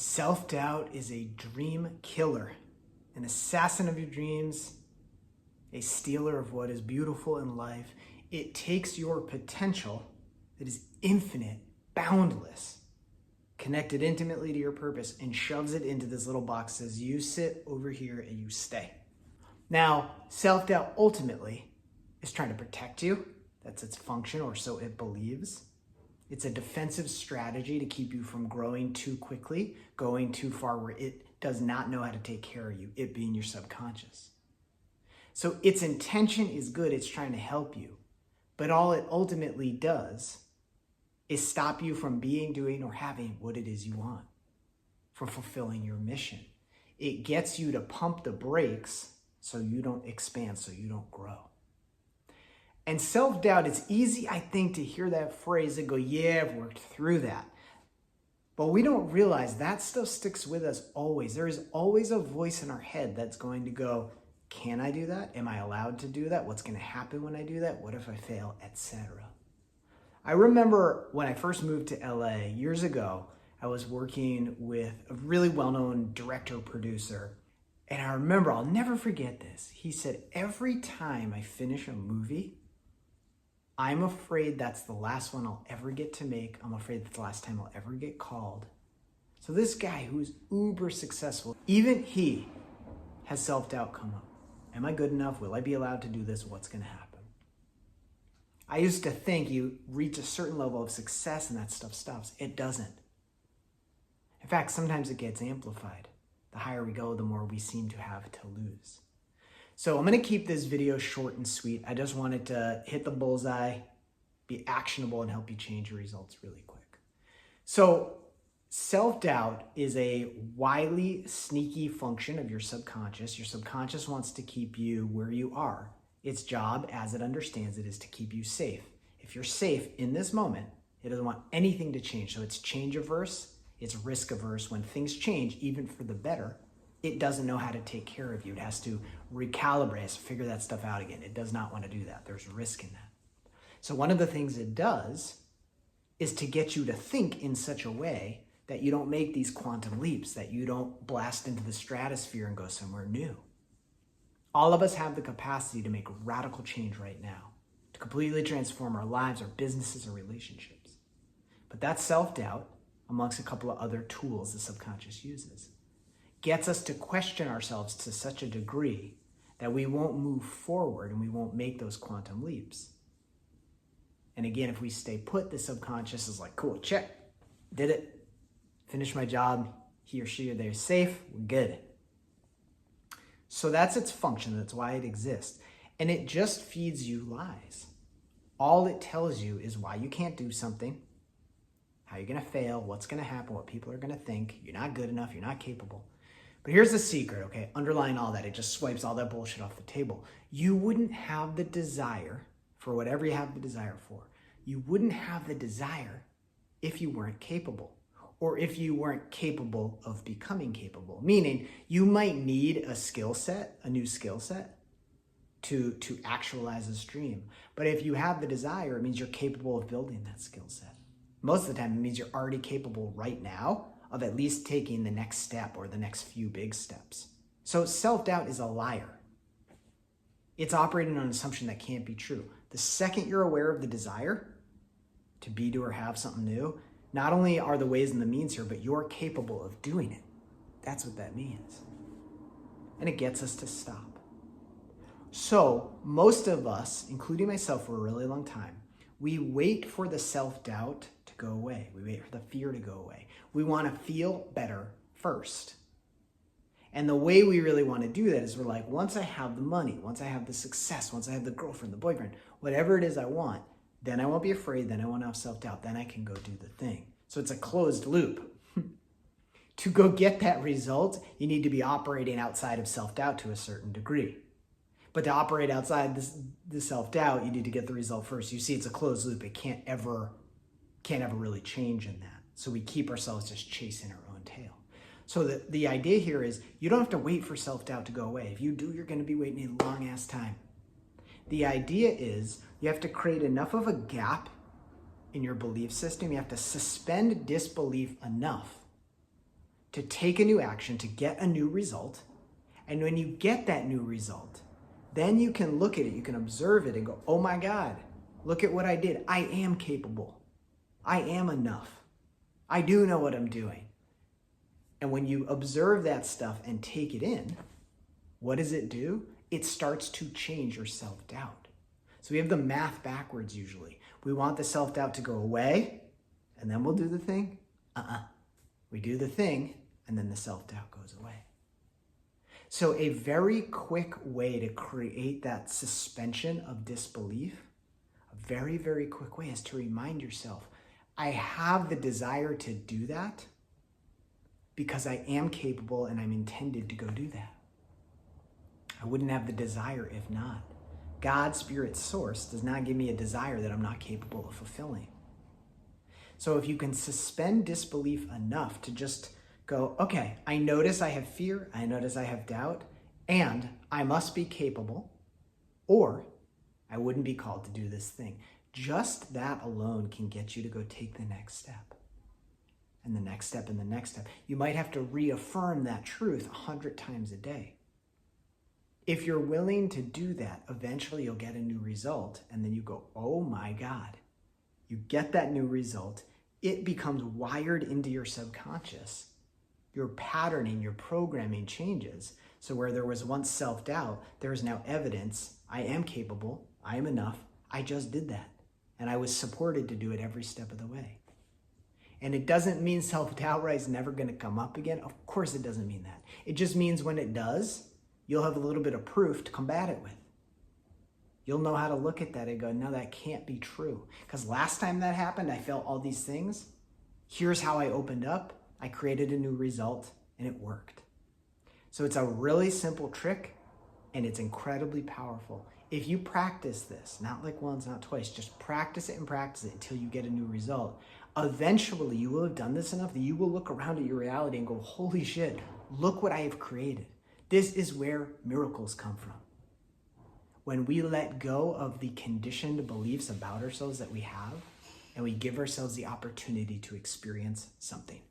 Self-doubt is a dream killer, an assassin of your dreams, a stealer of what is beautiful in life. It takes your potential that is infinite, boundless, connected intimately to your purpose, and shoves it into this little box that says, you sit over here and you stay. Now, self-doubt ultimately is trying to protect you. That's its function, or so it believes. It's a defensive strategy to keep you from growing too quickly, going too far where it does not know how to take care of you, it being your subconscious. So its intention is good, it's trying to help you. But all it ultimately does is stop you from being, doing, or having what it is you want, from fulfilling your mission. It gets you to pump the brakes so you don't expand, so you don't grow. And self-doubt, it's easy, I think, to hear that phrase and go, yeah, I've worked through that. But we don't realize that stuff sticks with us always. There is always a voice in our head that's going to go, can I do that? Am I allowed to do that? What's going to happen when I do that? What if I fail, etc. I remember when I first moved to LA years ago, I was working with a really well-known director-producer. And I remember, I'll never forget this. He said, every time I finish a movie, I'm afraid that's the last one I'll ever get to make. I'm afraid that's the last time I'll ever get called. So this guy who's uber successful, even he has self-doubt come up. Am I good enough? Will I be allowed to do this? What's going to happen? I used to think you reach a certain level of success and that stuff stops. It doesn't. In fact, sometimes it gets amplified. The higher we go, the more we seem to have to lose. So I'm going to keep this video short and sweet. I just wanted to hit the bullseye, be actionable, and help you change your results really quick. So self-doubt is a wily, sneaky function of your subconscious. Your subconscious wants to keep you where you are. Its job, as it understands it, is to keep you safe. If you're safe in this moment, it doesn't want anything to change. So it's change averse, it's risk averse. When things change, even for the better, it doesn't know how to take care of you. It has to recalibrate, it has to figure that stuff out again. It does not want to do that. There's risk in that. So one of the things it does is to get you to think in such a way that you don't make these quantum leaps, that you don't blast into the stratosphere and go somewhere new. All of us have the capacity to make radical change right now, to completely transform our lives, our businesses, our relationships. But that self-doubt, amongst a couple of other tools the subconscious uses, gets us to question ourselves to such a degree that we won't move forward and we won't make those quantum leaps. And again, if we stay put, the subconscious is like, cool, check, did it, finished my job, he or she or they're safe, we're good. So that's its function, that's why it exists. And it just feeds you lies. All it tells you is why you can't do something, how you're gonna fail, what's gonna happen, what people are gonna think, you're not good enough, you're not capable. But here's the secret, okay? Underlying all that, it just swipes all that bullshit off the table. You wouldn't have the desire for whatever you have the desire for. You wouldn't have the desire if you weren't capable, or if you weren't capable of becoming capable. Meaning, you might need a skill set, a new skill set, to actualize this dream. But if you have the desire, it means you're capable of building that skill set. Most of the time, it means you're already capable right now of at least taking the next step or the next few big steps. So self-doubt is a liar. It's operating on an assumption that can't be true. The second you're aware of the desire to be, do, or have something new, not only are the ways and the means here, but you're capable of doing it. That's what that means. And it gets us to stop. So most of us, including myself for a really long time, we wait for the self-doubt to go away. We wait for the fear to go away. We want to feel better first. And the way we really want to do that is we're like, once I have the money, once I have the success, once I have the girlfriend, the boyfriend, whatever it is I want, then I won't be afraid, then I won't have self-doubt, then I can go do the thing. So it's a closed loop. To go get that result, you need to be operating outside of self-doubt to a certain degree. But to operate outside the self-doubt, you need to get the result first. You see, it's a closed loop. It can't ever really change in that. So we keep ourselves just chasing our own tail. So the idea here is you don't have to wait for self-doubt to go away. If you do, you're going to be waiting a long ass time. The idea is you have to create enough of a gap in your belief system. You have to suspend disbelief enough to take a new action, to get a new result. And when you get that new result, then you can look at it, you can observe it and go, oh my God, look at what I did. I am capable. I am enough. I do know what I'm doing. And when you observe that stuff and take it in, what does it do? It starts to change your self-doubt. So we have the math backwards usually. We want the self-doubt to go away, and then we'll do the thing. We do the thing, and then the self-doubt goes away. So a very quick way to create that suspension of disbelief, a very, very quick way, is to remind yourself, I have the desire to do that because I am capable and I'm intended to go do that. I wouldn't have the desire if not. God, Spirit, Source does not give me a desire that I'm not capable of fulfilling. So if you can suspend disbelief enough to just go, okay, I notice I have fear, I notice I have doubt, and I must be capable, or I wouldn't be called to do this thing. Just that alone can get you to go take the next step. And the next step and the next step. You might have to reaffirm that truth 100 times a day. If you're willing to do that, eventually you'll get a new result, and then you go, oh my God. You get that new result, it becomes wired into your subconscious. Your patterning, your programming changes. So where there was once self-doubt, there is now evidence, I am capable, I am enough, I just did that. And I was supported to do it every step of the way. And it doesn't mean self-doubt is never going to come up again. Of course it doesn't mean that. It just means when it does, you'll have a little bit of proof to combat it with. You'll know how to look at that and go, no, that can't be true. Because last time that happened, I felt all these things. Here's how I opened up. I created a new result and it worked. So it's a really simple trick and it's incredibly powerful. If you practice this, not like once, not twice, just practice it until you get a new result. Eventually you will have done this enough that you will look around at your reality and go, holy shit, look what I have created. This is where miracles come from. When we let go of the conditioned beliefs about ourselves that we have, and we give ourselves the opportunity to experience something.